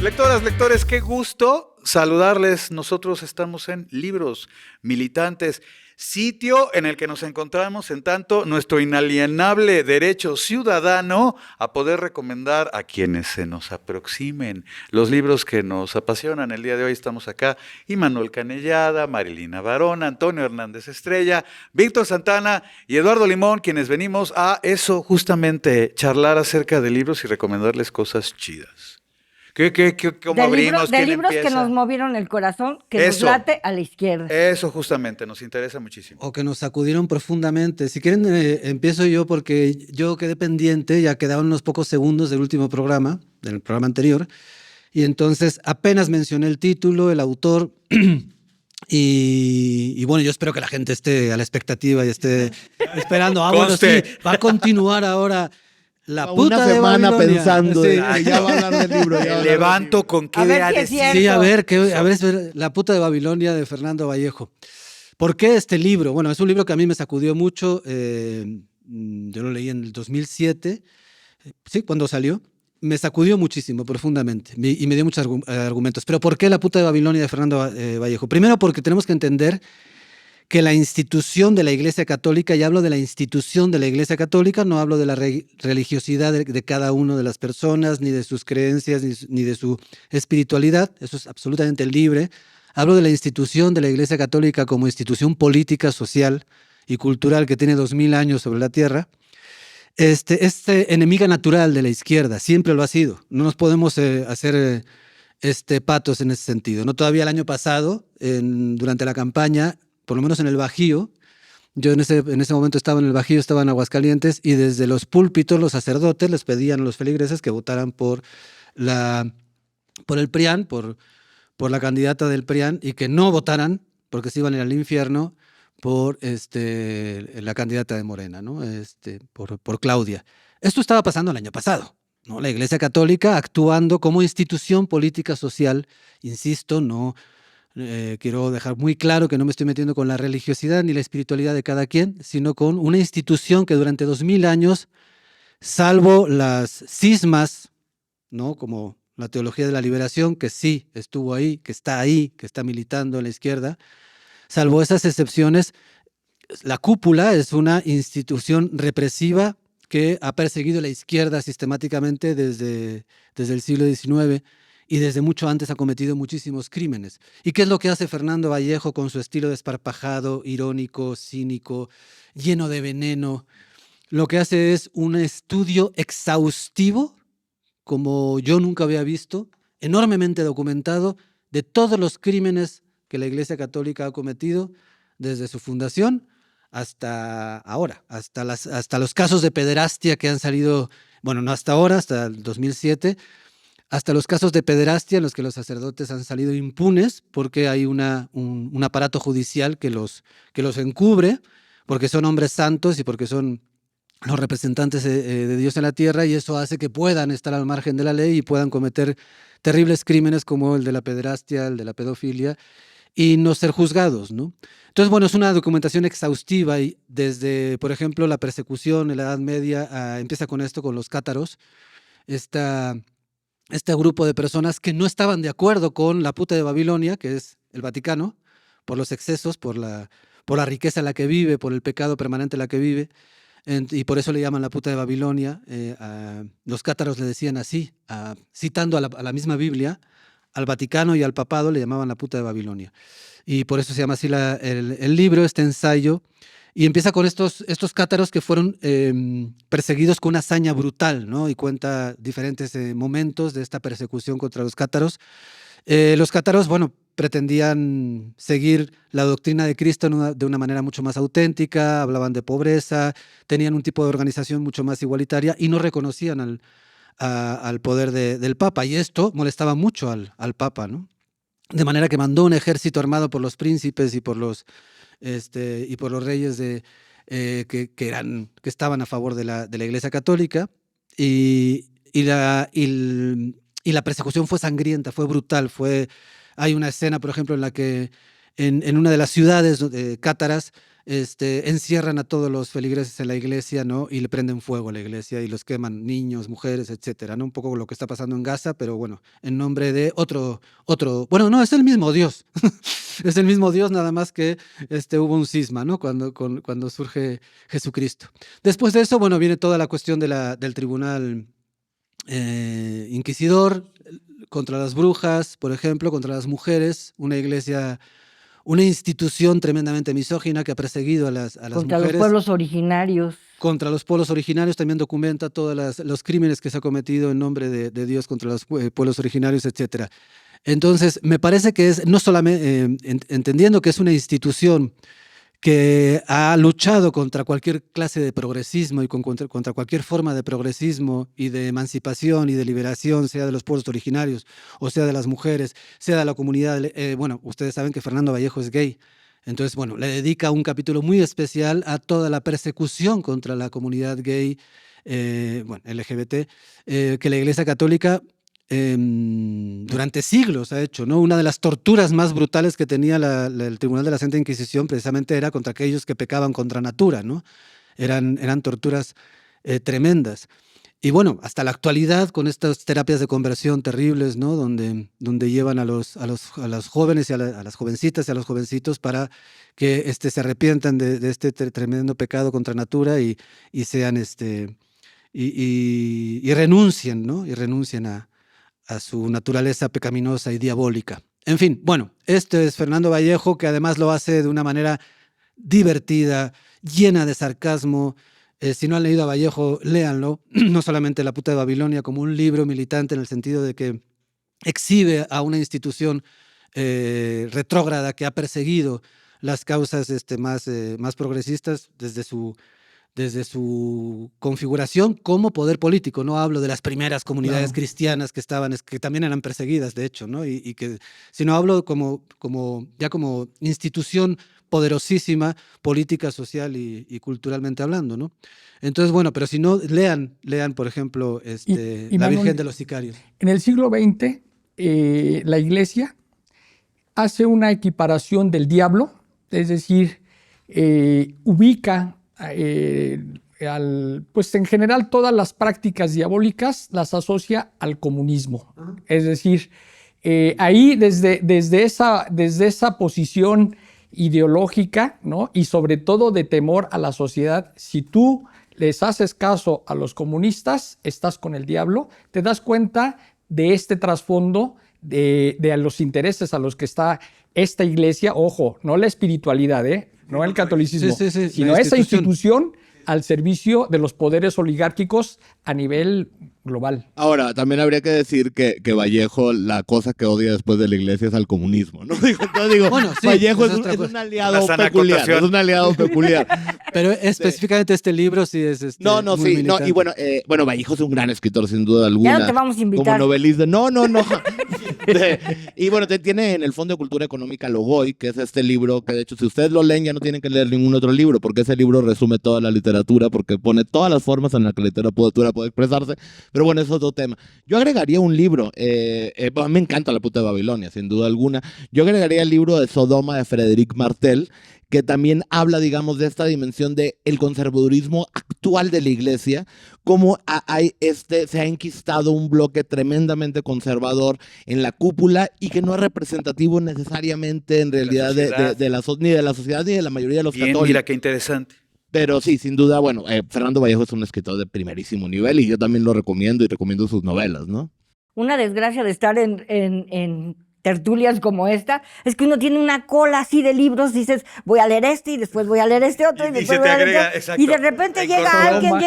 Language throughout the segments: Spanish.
Lectoras, lectores, qué gusto saludarles. Nosotros estamos en Libros Militantes, sitio en el que nos encontramos en tanto nuestro inalienable derecho ciudadano a poder recomendar a quienes se nos aproximen los libros que nos apasionan. El día de hoy estamos acá Imanuel Canellada, Marilina Barona, Antonio Hernández Estrella, Víctor Santana y Eduardo Limón, quienes venimos a eso justamente, charlar acerca de libros y recomendarles cosas chidas. ¿Cómo abrimos? De ¿Quién libros que empieza? nos movieron el corazón, que nos Eso. late a la izquierda. Eso justamente, nos interesa muchísimo. O que nos sacudieron profundamente. Si quieren, empiezo yo porque yo quedé pendiente, ya quedaban unos pocos segundos del último programa, del programa anterior, y entonces apenas mencioné el título, el autor, y bueno, yo espero que la gente esté a la expectativa y esté esperando. Bueno, sí, va a continuar ahora. La puta una semana de Babilonia. pensando, Sí. ya va a hablar del libro. Me levanto con qué A ver voy a si es decir. cierto. Sí, a ver, La puta de Babilonia de Fernando Vallejo. ¿Por qué este libro? Bueno, es un libro que a mí me sacudió mucho. Yo lo leí en el 2007, sí, cuando salió. Me sacudió muchísimo, profundamente, y me dio muchos argumentos. Pero ¿por qué La puta de Babilonia de Fernando Vallejo? Primero porque tenemos que entender que la institución de la Iglesia Católica, y hablo de la institución de la Iglesia Católica, no hablo de la religiosidad de cada una de las personas, ni de sus creencias, ni de su espiritualidad, eso es absolutamente libre. Hablo de la institución de la Iglesia Católica como institución política, social y cultural que tiene 2000 años sobre la tierra. Enemiga natural de la izquierda, siempre lo ha sido. No nos podemos hacer patos en ese sentido. No, todavía el año pasado, durante la campaña, por lo menos en el Bajío, yo en ese momento estaba en el Bajío, estaba en Aguascalientes, y desde los púlpitos los sacerdotes les pedían a los feligreses que votaran por el PRIAN, por la candidata del PRIAN, y que no votaran, porque se iban a ir al infierno, por la candidata de Morena, ¿no? Por Claudia. Esto estaba pasando el año pasado, ¿no? La Iglesia Católica actuando como institución política social, insisto, no... quiero dejar muy claro que no me estoy metiendo con la religiosidad ni la espiritualidad de cada quien, sino con una institución que durante 2000 años, salvo las cismas, ¿no? Como la teología de la liberación, que sí estuvo ahí, que está militando en la izquierda, salvo esas excepciones, la cúpula es una institución represiva que ha perseguido a la izquierda sistemáticamente desde el siglo XIX, y desde mucho antes ha cometido muchísimos crímenes. ¿Y qué es lo que hace Fernando Vallejo con su estilo desparpajado, irónico, cínico, lleno de veneno? Lo que hace es un estudio exhaustivo, como yo nunca había visto, enormemente documentado, de todos los crímenes que la Iglesia Católica ha cometido desde su fundación hasta ahora, hasta los casos de pederastia que han salido, bueno, no hasta ahora, hasta el 2007, hasta los casos de pederastia en los que los sacerdotes han salido impunes porque hay un aparato judicial que los encubre, porque son hombres santos y porque son los representantes de Dios en la tierra, y eso hace que puedan estar al margen de la ley y puedan cometer terribles crímenes como el de la pederastia, el de la pedofilia, y no ser juzgados, ¿no? Entonces, bueno, es una documentación exhaustiva, y desde, por ejemplo, la persecución en la Edad Media, empieza con esto, con los cátaros, este grupo de personas que no estaban de acuerdo con la puta de Babilonia, que es el Vaticano, por los excesos, por la riqueza en la que vive, por el pecado permanente en la que vive, y por eso le llaman la puta de Babilonia. Los cátaros le decían así, citando a la misma Biblia, al Vaticano y al papado le llamaban la puta de Babilonia. Y por eso se llama así el libro, este ensayo. Y empieza con estos cátaros que fueron perseguidos con una hazaña brutal, ¿no? Y cuenta diferentes momentos de esta persecución contra los cátaros. Los cátaros, bueno, pretendían seguir la doctrina de Cristo de una manera mucho más auténtica, hablaban de pobreza, tenían un tipo de organización mucho más igualitaria y no reconocían al poder del Papa. Y esto molestaba mucho al Papa, ¿no? De manera que mandó un ejército armado por los príncipes y por los reyes que estaban a favor de la Iglesia Católica, y la persecución fue sangrienta, fue brutal. Hay una escena, por ejemplo, en la que en una de las ciudades cátaras encierran a todos los feligreses en la iglesia, ¿no? Y le prenden fuego a la iglesia y los queman niños, mujeres, etcétera, ¿no? Un poco lo que está pasando en Gaza, pero bueno, en nombre de otro, bueno, no, es el mismo Dios. Es el mismo Dios, nada más que hubo un cisma, ¿no? Cuando surge Jesucristo. Después de eso, bueno, viene toda la cuestión del tribunal inquisidor contra las brujas, por ejemplo, contra las mujeres, una institución tremendamente misógina que ha perseguido a las Contra mujeres. los pueblos originarios. Contra los pueblos originarios, también documenta todos los crímenes que se ha cometido en nombre de Dios contra los pueblos originarios, etcétera. Entonces, me parece que es no solamente entendiendo que es una institución que ha luchado contra cualquier clase de progresismo y contra cualquier forma de progresismo y de emancipación y de liberación, sea de los pueblos originarios, o sea de las mujeres, sea de la comunidad. Bueno, ustedes saben que Fernando Vallejo es gay. Entonces, bueno, le dedica un capítulo muy especial a toda la persecución contra la comunidad gay, LGBT, que la Iglesia Católica durante siglos ha hecho, ¿no? Una de las torturas más brutales que tenía el Tribunal de la Santa Inquisición precisamente era contra aquellos que pecaban contra natura, ¿no? Eran torturas tremendas. Y bueno, hasta la actualidad, con estas terapias de conversión terribles, ¿no? Donde llevan a los jóvenes y a las jovencitas y a los jovencitos para que se arrepientan de este tremendo pecado contra natura y sean y renuncien, ¿no? Y renuncien a su naturaleza pecaminosa y diabólica. En fin, bueno, este es Fernando Vallejo, que además lo hace de una manera divertida, llena de sarcasmo. Si no han leído a Vallejo, léanlo. No solamente La puta de Babilonia como un libro militante en el sentido de que exhibe a una institución retrógrada que ha perseguido las causas más progresistas desde su configuración como poder político. No hablo de las primeras comunidades cristianas que también eran perseguidas, de hecho, ¿no? Sino hablo como institución poderosísima, política, social y culturalmente hablando, ¿no? Entonces, bueno, pero si no, lean, por ejemplo, y La Manuel, Virgen de los Sicarios. En el siglo XX, la Iglesia hace una equiparación del diablo, es decir, ubica pues en general todas las prácticas diabólicas las asocia al comunismo. Es decir, ahí desde esa posición ideológica, ¿no? Y sobre todo de temor a la sociedad, si tú les haces caso a los comunistas, estás con el diablo. Te das cuenta de este trasfondo de los intereses a los que está esta iglesia, ojo, no la espiritualidad, no el catolicismo, sino esa institución al servicio de los poderes oligárquicos a nivel global. Ahora, también habría que decir que Vallejo, la cosa que odia después de la iglesia es al comunismo, ¿no? Bueno, sí, Vallejo es un aliado peculiar, es un aliado peculiar. Pero específicamente este libro sí es No, y bueno, Vallejo es un gran escritor, sin duda alguna. Ya no te vamos a invitar. Como novelista. No. Y bueno, tiene en el Fondo de Cultura Económica Logoy, que es este libro que de hecho si ustedes lo leen ya no tienen que leer ningún otro libro, porque ese libro resume toda la literatura, porque pone todas las formas en las que la literatura puede expresarse. Pero bueno, eso es otro tema. Yo agregaría un libro, me encanta La puta de Babilonia, sin duda alguna. Yo agregaría el libro de Sodoma de Frédéric Martel, que también habla, digamos, de esta dimensión del conservadurismo actual de la iglesia, cómo se ha enquistado un bloque tremendamente conservador en la cúpula y que no es representativo necesariamente en realidad ni de la sociedad ni de la mayoría de los católicos. Mira qué interesante. Pero sí, sin duda, bueno, Fernando Vallejo es un escritor de primerísimo nivel y yo también lo recomiendo y recomiendo sus novelas, ¿no? Una desgracia de estar en tertulias como esta, es que uno tiene una cola así de libros, dices, voy a leer este y después voy a leer este otro y después voy a leer este otro. Y de repente llega alguien,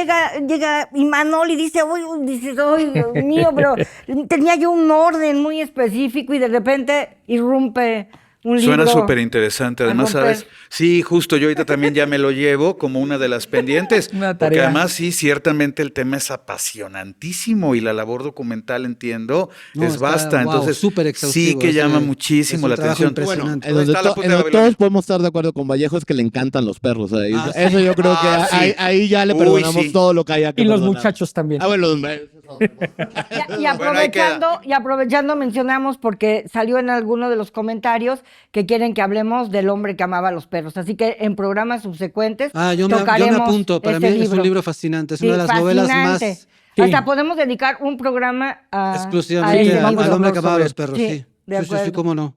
llega Imanol y dice, uy, Dios mío, pero tenía yo un orden muy específico y de repente irrumpe un libro. Suena súper interesante, además, ¿sabes? Sí, justo, yo ahorita también ya me lo llevo como una de las pendientes, Una porque tarea. además sí, ciertamente el tema es apasionantísimo y la labor documental, entiendo, es vasta, entonces súper sí exhaustivo, que llama muchísimo la atención. Bueno, Impresionante. en donde Está La puta de todos Babilonia. podemos estar de acuerdo con Vallejo es que le encantan los perros. Eso yo creo que sí. ahí ya le Uy, perdonamos sí. todo lo que haya que Y los perdonar. muchachos también. Bueno, Y aprovechando, mencionamos, porque salió en alguno de los comentarios, que quieren que hablemos del hombre que amaba a los perros. Así que en programas subsecuentes yo me apunto. Para mí es un libro fascinante. Es una de las novelas más... Sí. Hasta podemos dedicar un programa exclusivamente al hombre que amaba a los perros. Sí, sí, cómo no.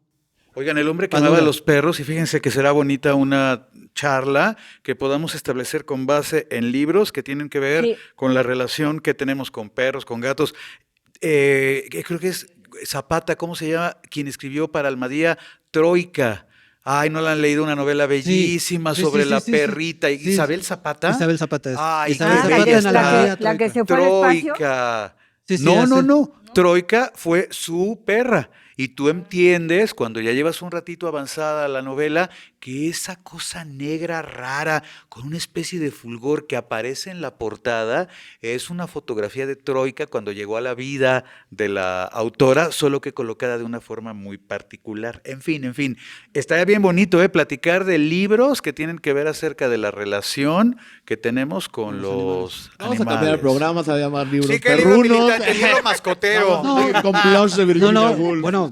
Oigan, el hombre que amaba a los perros, y fíjense que será bonita una charla que podamos establecer con base en libros que tienen que ver con la relación que tenemos con perros, con gatos. Creo que es Zapata, ¿cómo se llama? Quien escribió para Almadía Troika. Ay, ¿no la han leído? Una novela bellísima sobre la perrita. Sí. ¿Isabel Zapata? Isabel Zapata es. Ay, Isabel Zapata en la que se fue al espacio. Troika. Sí, No. Troika fue su perra. Y tú entiendes, cuando ya llevas un ratito avanzada la novela, que esa cosa negra rara, con una especie de fulgor que aparece en la portada, es una fotografía de Troika cuando llegó a la vida de la autora, solo que colocada de una forma muy particular. En fin. Estaría bien bonito, platicar de libros que tienen que ver acerca de la relación que tenemos con los animales. Vamos a cambiar el programa, se va a llamar Libros Perrunos. Perrunos. Libro mascotero. Con Blanche de Virginia Woolf. Bueno,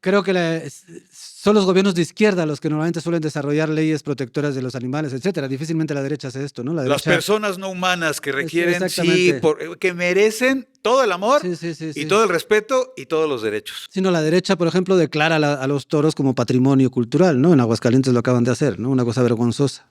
creo que son los gobiernos de izquierda los que normalmente suelen desarrollar leyes protectoras de los animales, etcétera. Difícilmente la derecha hace esto, ¿no? Las personas no humanas que requieren, exactamente. que merecen todo el amor y todo el respeto y todos los derechos. Sino la derecha, por ejemplo, declara a los toros como patrimonio cultural, ¿no? En Aguascalientes lo acaban de hacer, ¿no? Una cosa vergonzosa,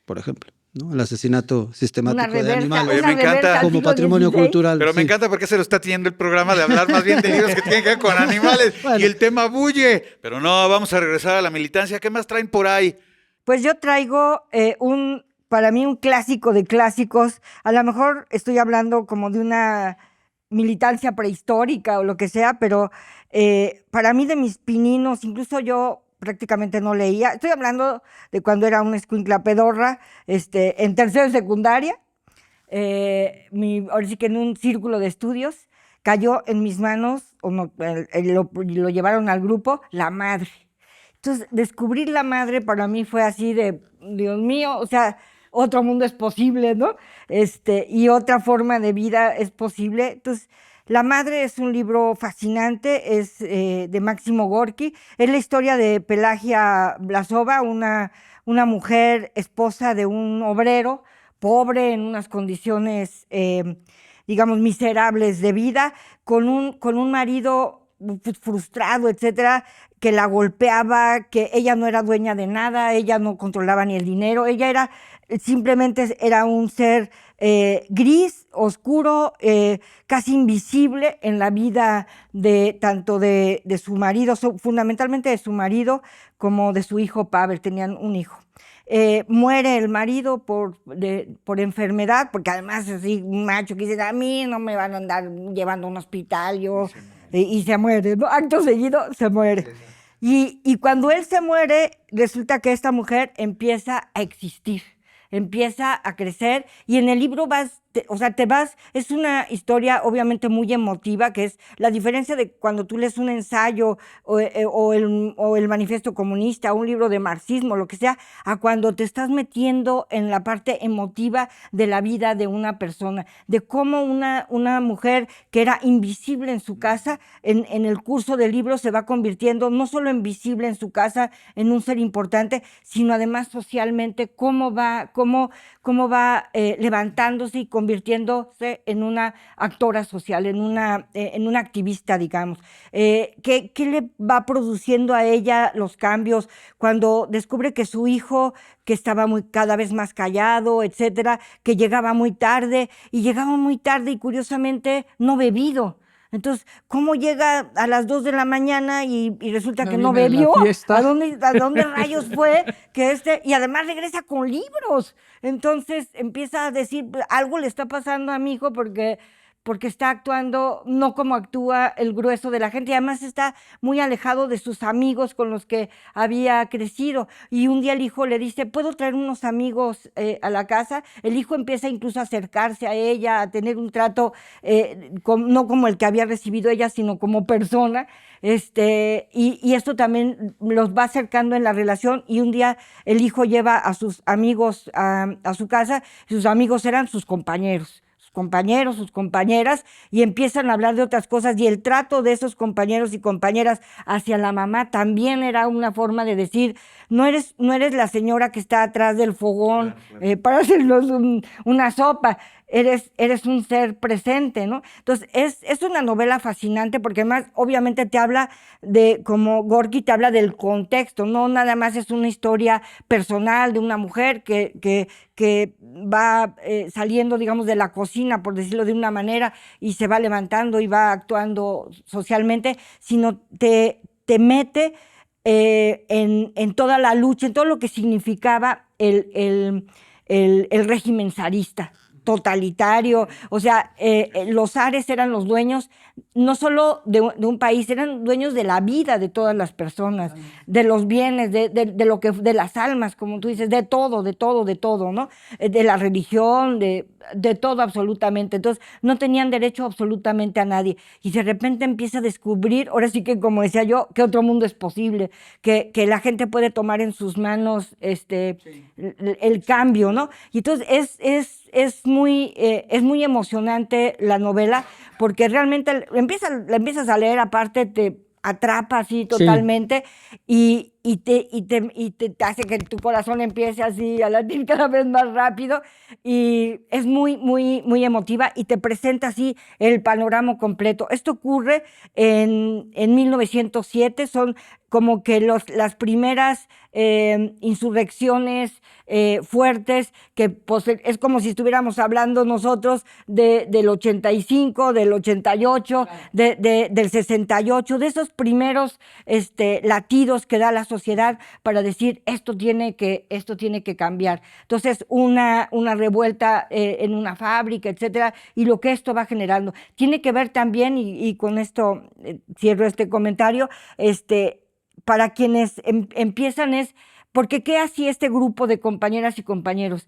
por ejemplo, ¿no? El asesinato sistemático de animales. Oye, me encanta. Como patrimonio cultural. Pero me encanta porque se lo está teniendo el programa de hablar más bien de libros que tienen que ver con animales. Bueno. Y el tema bulle. Pero no, vamos a regresar a la militancia. ¿Qué más traen por ahí? Pues yo traigo para mí un clásico de clásicos. A lo mejor estoy hablando como de una militancia prehistórica o lo que sea, pero para mí de mis pininos, incluso yo prácticamente no leía. Estoy hablando de cuando era una escuincla pedorra, en tercero de secundaria. Ahora sí que en un círculo de estudios cayó en mis manos, lo llevaron al grupo, La Madre. Entonces, descubrir La Madre para mí fue así de, Dios mío, o sea, otro mundo es posible, ¿no? Y otra forma de vida es posible. Entonces, La Madre es un libro fascinante, es de Máximo Gorki. Es la historia de Pelagia Vlasova, una mujer esposa de un obrero, pobre, en unas condiciones, digamos, miserables de vida, con un marido frustrado, etcétera, que la golpeaba, que ella no era dueña de nada, ella no controlaba ni el dinero, ella simplemente era un ser gris, oscuro, casi invisible en la vida tanto de su marido, fundamentalmente de su marido, como de su hijo Pavel. Tenían un hijo. Muere el marido por enfermedad, porque además así un macho que dice, a mí no me van a andar llevando a un hospital, y se muere, ¿no? Acto seguido se muere. Y cuando él se muere, resulta que esta mujer empieza a existir, empieza a crecer, y en el libro es una historia obviamente muy emotiva, que es la diferencia de cuando tú lees un ensayo o el manifiesto comunista, un libro de marxismo, lo que sea, a cuando te estás metiendo en la parte emotiva de la vida de una persona, de cómo una mujer que era invisible en su casa, en el curso del libro se va convirtiendo no solo en visible en su casa, en un ser importante, sino además socialmente, cómo va levantándose y convirtiéndose en una actora social, en una activista, digamos. ¿Qué le va produciendo a ella los cambios cuando descubre que su hijo, que estaba cada vez más callado, etcétera, que llegaba muy tarde y curiosamente no bebido? Entonces, ¿cómo llega a las 2 de la mañana y resulta que no bebió? ¿A dónde rayos fue? Y además regresa con libros. Entonces empieza a decir, algo le está pasando a mi hijo porque está actuando no como actúa el grueso de la gente, y además está muy alejado de sus amigos con los que había crecido. Y un día el hijo le dice, ¿puedo traer unos amigos a la casa? El hijo empieza incluso a acercarse a ella, a tener un trato no como el que había recibido ella, sino como persona. Y esto también los va acercando en la relación, y un día el hijo lleva a sus amigos a su casa, y sus amigos eran sus compañeros compañeros, sus compañeras, y empiezan a hablar de otras cosas, y el trato de esos compañeros y compañeras hacia la mamá también era una forma de decir, no eres la señora que está atrás del fogón para hacernos una sopa, eres un ser presente, ¿no? Entonces, es una novela fascinante porque además, obviamente, te habla como Gorky te habla del contexto, no nada más es una historia personal de una mujer que va saliendo, digamos, de la cocina, por decirlo de una manera, y se va levantando y va actuando socialmente, sino te mete en toda la lucha, en todo lo que significaba el régimen zarista totalitario. O sea, los zares eran los dueños no solo de un país, eran dueños de la vida de todas las personas, de los bienes, de las almas, como tú dices, de todo, ¿no? De la religión, de todo absolutamente. Entonces, no tenían derecho absolutamente a nadie. Y de repente empieza a descubrir, ahora sí que, como decía yo, que otro mundo es posible, que la gente puede tomar en sus manos el cambio, ¿no? Y entonces es muy emocionante la novela, porque realmente la empiezas a leer, aparte te atrapa así totalmente, y te hace que tu corazón empiece así a latir cada vez más rápido, y es muy, muy, muy emotiva, y te presenta así el panorama completo. Esto ocurre en 1907, son como que las primeras insurrecciones fuertes, que pues, es como si estuviéramos hablando nosotros del 85, del 88, del 68, de esos primeros latidos que da la sociedad para decir esto tiene que cambiar. Entonces, una revuelta en una fábrica, etcétera, y lo que esto va generando. Tiene que ver también, y con esto cierro este comentario, para quienes empiezan porque ¿qué hacía este grupo de compañeras y compañeros?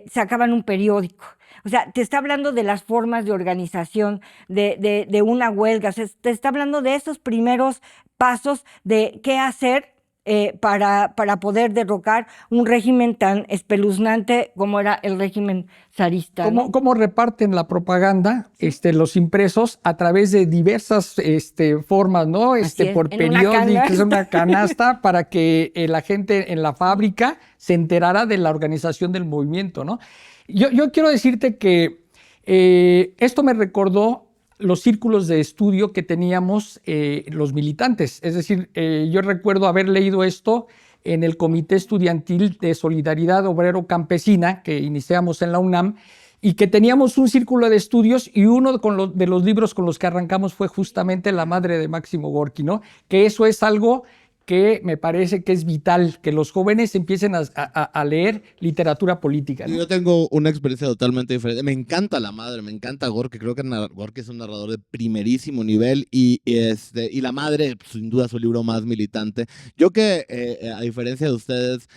Sacaban un periódico. O sea, te está hablando de las formas de organización, de una huelga, o sea, te está hablando de esos primeros pasos de qué hacer para poder derrocar un régimen tan espeluznante como era el régimen zarista, ¿no? ¿Cómo reparten la propaganda, los impresos, a través de diversas formas, ¿no? Por periódicos, una canasta, para que la gente en la fábrica se enterara de la organización del movimiento, ¿no? Yo quiero decirte que esto me recordó los círculos de estudio que teníamos los militantes. Es decir, yo recuerdo haber leído esto en el Comité Estudiantil de Solidaridad Obrero Campesina que iniciamos en la UNAM, y que teníamos un círculo de estudios, y uno de los libros con los que arrancamos fue justamente La madre de Máximo Gorki, ¿no? Que eso es algo que me parece que es vital, que los jóvenes empiecen a leer literatura política, ¿no? Yo tengo una experiencia totalmente diferente. Me encanta La madre, me encanta Gorki. Creo que Gorki es un narrador de primerísimo nivel, y La madre, pues, sin duda, es su libro más militante. Yo que, a diferencia de ustedes,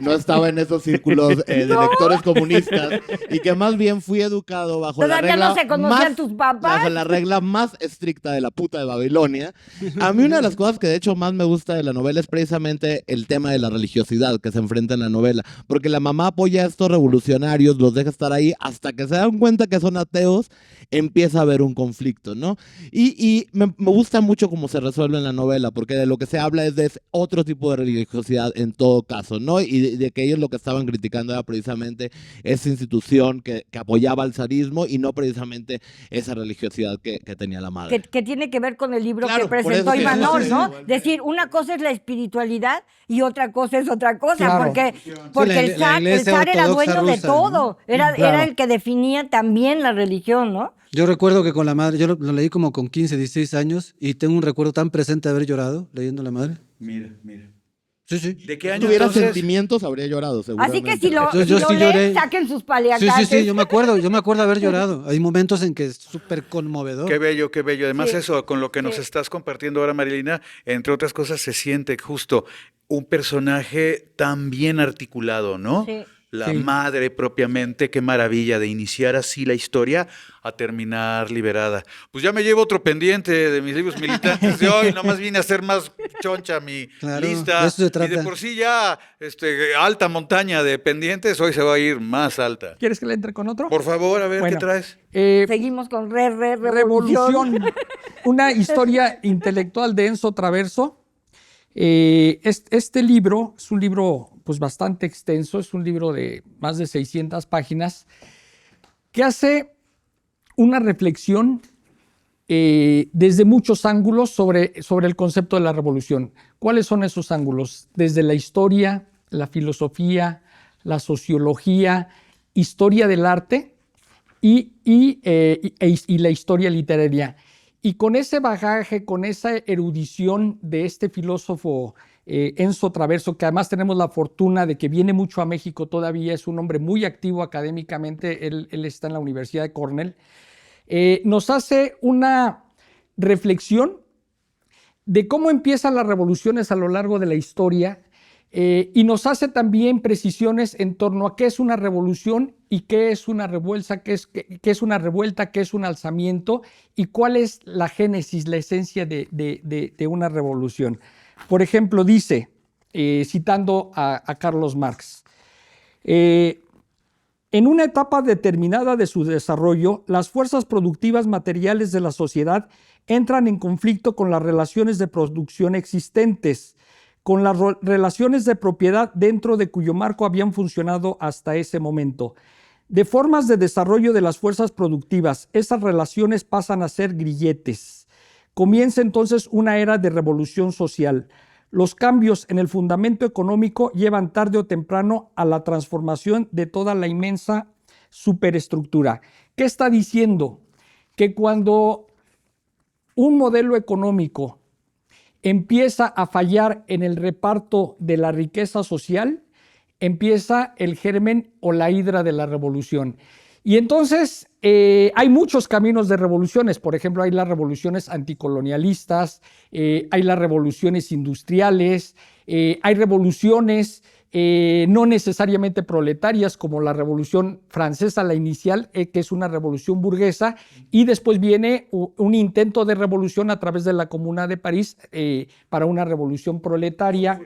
no estaba en esos círculos de lectores comunistas, y que más bien fui educado bajo la regla no se conocían tus papás. Bajo la regla más estricta de la puta de Babilonia. A mí una de las cosas que de hecho más me gusta de la novela es precisamente el tema de la religiosidad que se enfrenta en la novela, porque la mamá apoya a estos revolucionarios, los deja estar ahí, hasta que se dan cuenta que son ateos, empieza a haber un conflicto, ¿no? Y me gusta mucho cómo se resuelve en la novela, porque de lo que se habla es de otro tipo de religiosidad en todo caso, ¿no? Y de que ellos lo que estaban criticando era precisamente esa institución que apoyaba al zarismo, y no precisamente esa religiosidad que tenía la madre. Que tiene que ver con el libro que presentó Imanol, ¿no? Decir, una cosa es la espiritualidad y otra cosa es otra cosa, claro. porque el zar era dueño de todo, ¿no? Era el que definía también la religión, ¿no? Yo recuerdo que con La madre, yo lo leí como con 15, 16 años, y tengo un recuerdo tan presente de haber llorado leyendo La madre. Mira. Sí, sí. ¿De qué año? Si tuviera entonces? Sentimientos, habría llorado, seguramente. Así que si lo sí leen, lloré. saquen sus paliacates. Sí, yo me acuerdo haber llorado. Hay momentos en que es súper conmovedor. Qué bello, qué bello. Además, Sí. eso, con lo que nos estás compartiendo ahora, Marilina, entre otras cosas, se siente justo un personaje tan bien articulado, ¿no? Sí. la Sí. madre propiamente. Qué maravilla de iniciar así la historia a terminar liberada. Pues ya me llevo otro pendiente de mis libros militantes de hoy. Nomás vine a hacer más choncha mi Claro, lista. de eso se Y de trata. por sí ya alta montaña de pendientes, hoy se va a ir más alta. ¿Quieres que le entre con otro? Por favor, a ver Bueno, qué traes. Seguimos con revolución. Revolución. Una historia intelectual de Enzo Traverso. Este libro es un libro pues, bastante extenso, es un libro de más de 600 páginas, que hace una reflexión desde muchos ángulos sobre el concepto de la revolución. ¿Cuáles son esos ángulos? Desde la historia, la filosofía, la sociología, historia del arte y la historia literaria. Y con ese bagaje, con esa erudición de este filósofo Enzo Traverso, que además tenemos la fortuna de que viene mucho a México todavía, es un hombre muy activo académicamente, él está en la Universidad de Cornell, nos hace una reflexión de cómo empiezan las revoluciones a lo largo de la historia y nos hace también precisiones en torno a qué es una revolución y qué es una revuelta, qué es una revuelta, qué es un alzamiento y cuál es la génesis, la esencia de una revolución. Por ejemplo, dice, citando a Carlos Marx, en una etapa determinada de su desarrollo, las fuerzas productivas materiales de la sociedad entran en conflicto con las relaciones de producción existentes, con las relaciones de propiedad dentro de cuyo marco habían funcionado hasta ese momento. De formas de desarrollo de las fuerzas productivas, esas relaciones pasan a ser grilletes. Comienza entonces una era de revolución social. Los cambios en el fundamento económico llevan tarde o temprano a la transformación de toda la inmensa superestructura. ¿Qué está diciendo? Que cuando un modelo económico empieza a fallar en el reparto de la riqueza social, empieza el germen o la hidra de la revolución. Y entonces hay muchos caminos de revoluciones. Por ejemplo, hay las revoluciones anticolonialistas, hay las revoluciones industriales, hay revoluciones no necesariamente proletarias, como la Revolución Francesa, la inicial, que es una revolución burguesa, y después viene un intento de revolución a través de la Comuna de París para una revolución proletaria,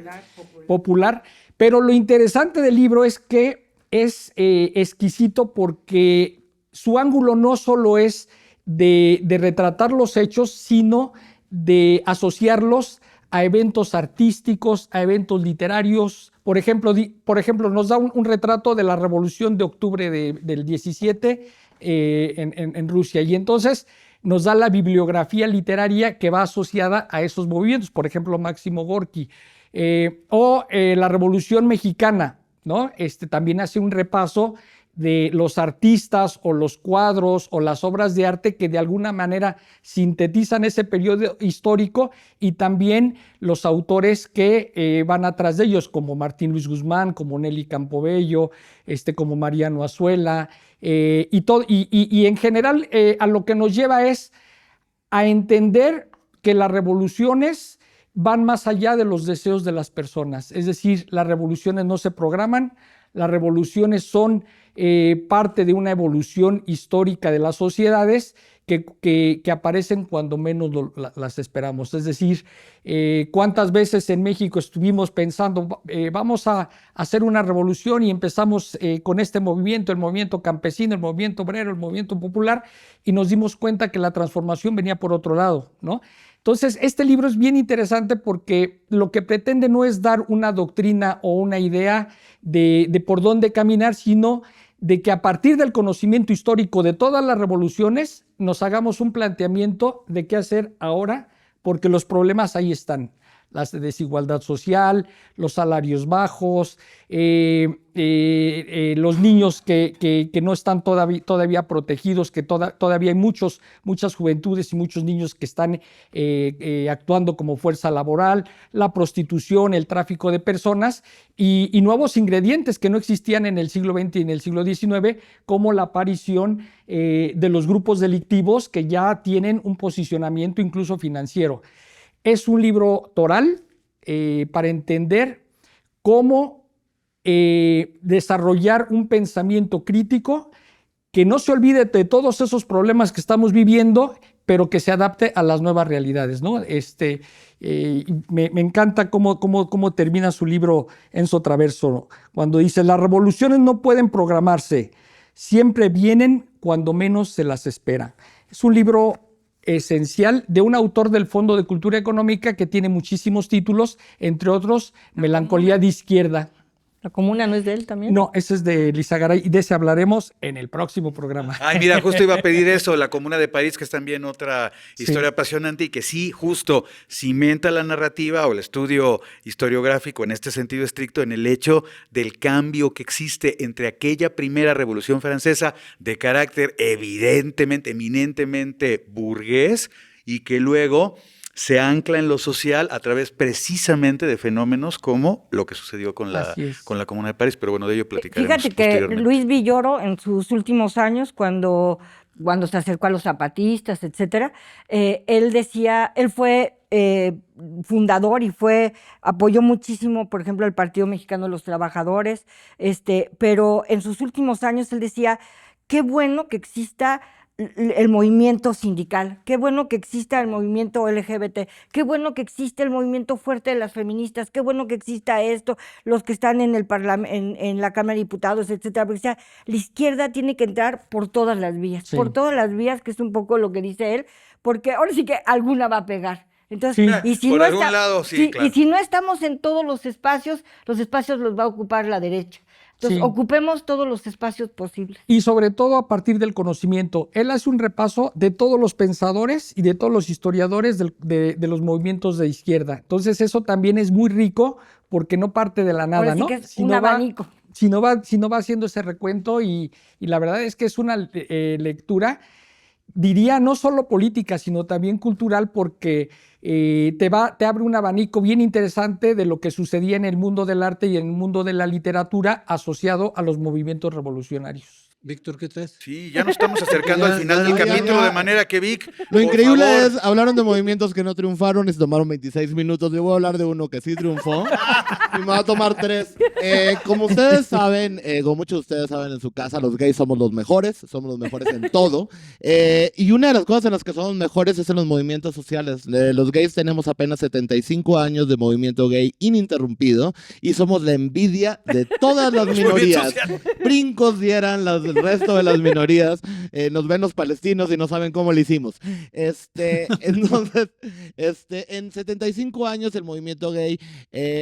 popular. Pero lo interesante del libro es que es exquisito porque su ángulo no solo es de retratar los hechos, sino de asociarlos a eventos artísticos, a eventos literarios. Por ejemplo, nos da un retrato de la Revolución de Octubre del 17 en Rusia. Y entonces nos da la bibliografía literaria que va asociada a esos movimientos. Por ejemplo, Máximo Gorki. La Revolución Mexicana, ¿no? También hace un repaso de los artistas o los cuadros o las obras de arte que de alguna manera sintetizan ese periodo histórico y también los autores que van atrás de ellos, como Martín Luis Guzmán, como Nelly Campobello, como Mariano Azuela, y en general a lo que nos lleva es a entender que las revoluciones van más allá de los deseos de las personas. Es decir, las revoluciones no se programan, las revoluciones son parte de una evolución histórica de las sociedades que aparecen cuando menos las esperamos. Es decir, cuántas veces en México estuvimos pensando, vamos a hacer una revolución y empezamos con este movimiento, el movimiento campesino, el movimiento obrero, el movimiento popular, y nos dimos cuenta que la transformación venía por otro lado, ¿no? Entonces, este libro es bien interesante porque lo que pretende no es dar una doctrina o una idea de por dónde caminar, sino de que a partir del conocimiento histórico de todas las revoluciones nos hagamos un planteamiento de qué hacer ahora, porque los problemas ahí están. La desigualdad social, los salarios bajos, los niños que no están todavía protegidos, que todavía hay muchas juventudes y muchos niños que están actuando como fuerza laboral, la prostitución, el tráfico de personas y nuevos ingredientes que no existían en el siglo XX y en el siglo XIX, como la aparición de los grupos delictivos que ya tienen un posicionamiento incluso financiero. Es un libro toral para entender cómo desarrollar un pensamiento crítico que no se olvide de todos esos problemas que estamos viviendo, pero que se adapte a las nuevas realidades, ¿no? Me encanta cómo termina su libro Enzo Traverso, cuando dice: las revoluciones no pueden programarse, siempre vienen cuando menos se las espera. Es un libro esencial de un autor del Fondo de Cultura Económica que tiene muchísimos títulos, entre otros Melancolía de Izquierda. ¿La Comuna no es de él también? No, ese es de Lizagaray y de ese hablaremos en el próximo programa. Ay, mira, justo iba a pedir eso, La Comuna de París, que es también otra historia apasionante y que sí, justo cimenta la narrativa o el estudio historiográfico en este sentido estricto en el hecho del cambio que existe entre aquella primera Revolución Francesa de carácter eminentemente burgués y que luego se ancla en lo social a través precisamente de fenómenos como lo que sucedió con la Comuna de París, pero bueno, de ello platicaremos. Fíjate que Luis Villoro, en sus últimos años, cuando se acercó a los zapatistas, etcétera, él decía, él fue fundador y apoyó muchísimo, por ejemplo, al Partido Mexicano de los Trabajadores, pero en sus últimos años él decía, qué bueno que exista el movimiento sindical, qué bueno que exista el movimiento LGBT, qué bueno que existe el movimiento fuerte de las feministas, qué bueno que exista esto, los que están en el en la Cámara de Diputados, etcétera, porque la izquierda tiene que entrar por todas las vías, que es un poco lo que dice él, porque ahora sí que alguna va a pegar. Entonces, y si no y si no estamos en todos los espacios los va a ocupar la derecha. Entonces, ocupemos todos los espacios posibles. Y sobre todo a partir del conocimiento. Él hace un repaso de todos los pensadores y de todos los historiadores de los movimientos de izquierda. Entonces, eso también es muy rico porque no parte de la nada, ¿no? Que es un abanico. Sino va haciendo ese recuento y la verdad es que es una lectura, diría, no solo política, sino también cultural, porque te abre un abanico bien interesante de lo que sucedía en el mundo del arte y en el mundo de la literatura asociado a los movimientos revolucionarios. Víctor, ¿qué traes? Sí, ya nos estamos acercando al final del capítulo, de manera que Vic, lo increíble es, hablaron de movimientos que no triunfaron y se tomaron 26 minutos. Yo voy a hablar de uno que sí triunfó y me va a tomar 3. Como ustedes saben, como muchos de ustedes saben en su casa, los gays somos los mejores en todo. Y una de las cosas en las que somos mejores es en los movimientos sociales. Los gays tenemos apenas 75 años de movimiento gay ininterrumpido y somos la envidia de todas las minorías. Brincos dieran el resto de las minorías, nos ven los palestinos y no saben cómo lo hicimos. Entonces, en 75 años el movimiento gay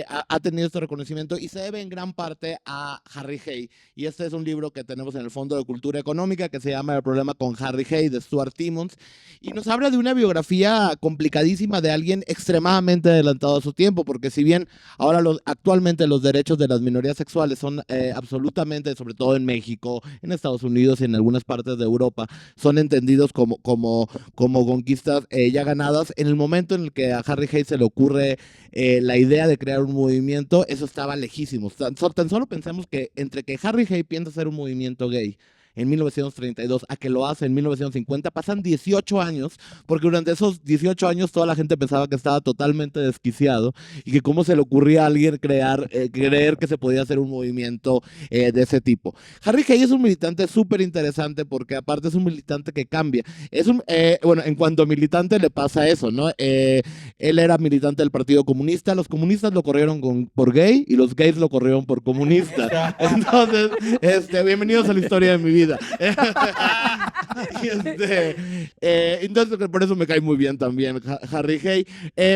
ha tenido este reconocimiento y se debe en gran parte a Harry Hay. Y este es un libro que tenemos en el Fondo de Cultura Económica que se llama El problema con Harry Hay, de Stuart Timmons, y nos habla de una biografía complicadísima de alguien extremadamente adelantado a su tiempo, porque si bien ahora actualmente los derechos de las minorías sexuales son absolutamente, sobre todo en México, en Estados Unidos y en algunas partes de Europa, son entendidos como conquistas ya ganadas. En el momento en el que a Harry Hay se le ocurre la idea de crear un movimiento, eso estaba lejísimo. Tan solo pensemos que entre que Harry Hay piensa hacer un movimiento gay en 1932 a que lo hace en 1950, pasan 18 años, porque durante esos 18 años toda la gente pensaba que estaba totalmente desquiciado y que cómo se le ocurría a alguien creer que se podía hacer un movimiento de ese tipo. Harry Hay es un militante súper interesante porque aparte es un militante que cambia. Bueno, en cuanto a militante le pasa eso, ¿no? Él era militante del Partido Comunista, los comunistas lo corrieron por gay y los gays lo corrieron por comunista. Entonces, bienvenidos a la historia de mi vida. Entonces por eso me cae muy bien también Harry Hay,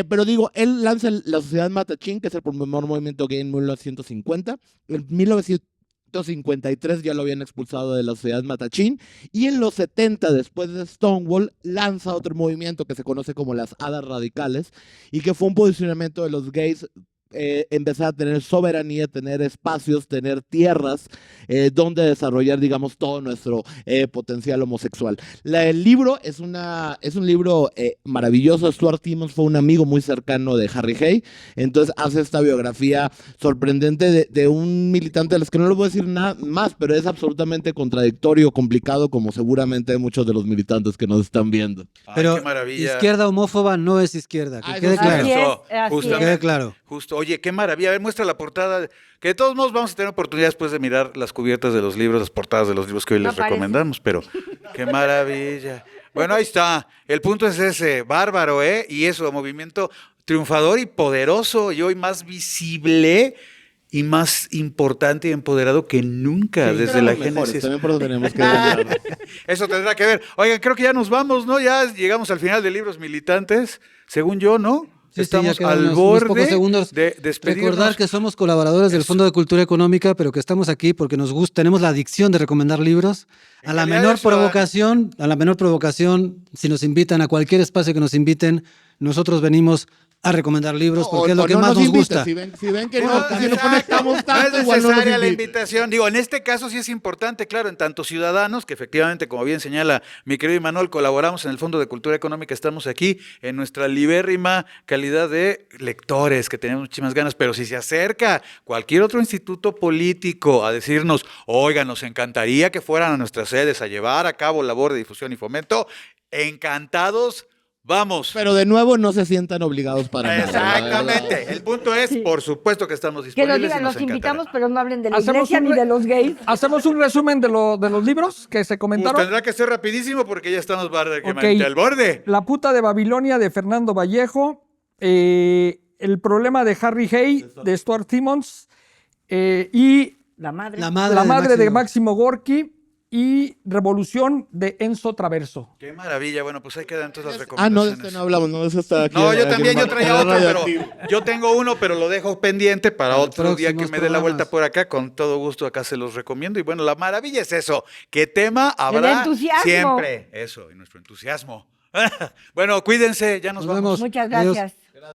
pero digo, él lanza la Sociedad Matachín, que es el primer movimiento gay en 1950. En 1953 ya lo habían expulsado de la Sociedad Matachín, y en los 70, después de Stonewall, lanza otro movimiento que se conoce como las Hadas Radicales, y que fue un posicionamiento de los gays, empezar a tener soberanía, tener espacios, tener tierras donde desarrollar, digamos, todo nuestro potencial homosexual. El libro es un libro maravilloso. Stuart Timmons fue un amigo muy cercano de Harry Hay, entonces hace esta biografía sorprendente de un militante de los que no le voy a decir nada más, pero es absolutamente contradictorio, complicado, como seguramente muchos de los militantes que nos están viendo. Pero qué maravilla. Izquierda homófoba no es izquierda, que quede claro. Así es. Quede claro. Justo. Oye, qué maravilla. A ver, muestra la portada. Que de todos modos vamos a tener oportunidad después de mirar las cubiertas de los libros, las portadas de los libros que hoy les recomendamos, pero qué maravilla. Bueno, ahí está. El punto es ese, bárbaro, ¿eh? Y eso, movimiento triunfador y poderoso, y hoy más visible y más importante y empoderado que nunca Sí, desde la mejores, génesis. también por eso tenemos que Eso tendrá que ver. Oigan, creo que ya nos vamos, ¿no? Ya llegamos al final de Libros Militantes, según yo, ¿no? Sí, Estamos ya quedan al unos borde pocos segundos. de despedirnos. Recordar que somos colaboradores del Fondo de Cultura Económica, pero que estamos aquí porque nos gusta, tenemos la adicción de recomendar libros. A la menor provocación, si nos invitan a cualquier espacio que nos inviten, nosotros venimos a recomendar libros porque es lo que más nos gusta. Si ven que No, no conectamos tanto, no es igual no nos necesaria la inviten. invitación. Digo, en este caso sí es importante, claro, en tanto ciudadanos, que efectivamente, como bien señala mi querido Imanol, colaboramos en el Fondo de Cultura Económica, estamos aquí en nuestra libérrima calidad de lectores, que tenemos muchísimas ganas, pero si se acerca cualquier otro instituto político a decirnos, oigan, nos encantaría que fueran a nuestras sedes a llevar a cabo labor de difusión y fomento, encantados. Vamos. Pero de nuevo no se sientan obligados para nada. Exactamente. El punto es, por supuesto que estamos Que disponibles. nos digan, y nos los invitamos, encantará. pero no hablen de la Hacemos iglesia un ni de los gays. Hacemos un resumen de los libros que se Pues comentaron. tendrá que ser rapidísimo porque ya estamos Ok. al borde. La puta de Babilonia de Fernando Vallejo, El problema de Harry Hay de Stuart Simmons y La madre. La La madre de Máximo. Máximo Gorki y Revolución de Enzo Traverso. Qué maravilla. Bueno, pues ahí quedan todas las Ah, no, de recomendaciones. este no hablamos, no, eso está aquí. No, yo aquí también, yo en traía la otro, pero radioactivo. yo tengo uno, pero lo dejo pendiente para Para otro día que próximos me dé la vuelta programas. por acá. Con todo gusto acá se los recomiendo. Y bueno, la maravilla es eso. ¿Qué tema habrá? entusiasmo. Siempre. Eso, y nuestro entusiasmo. Bueno, cuídense, ya nos Nos vamos. vemos. Muchas Adiós. gracias.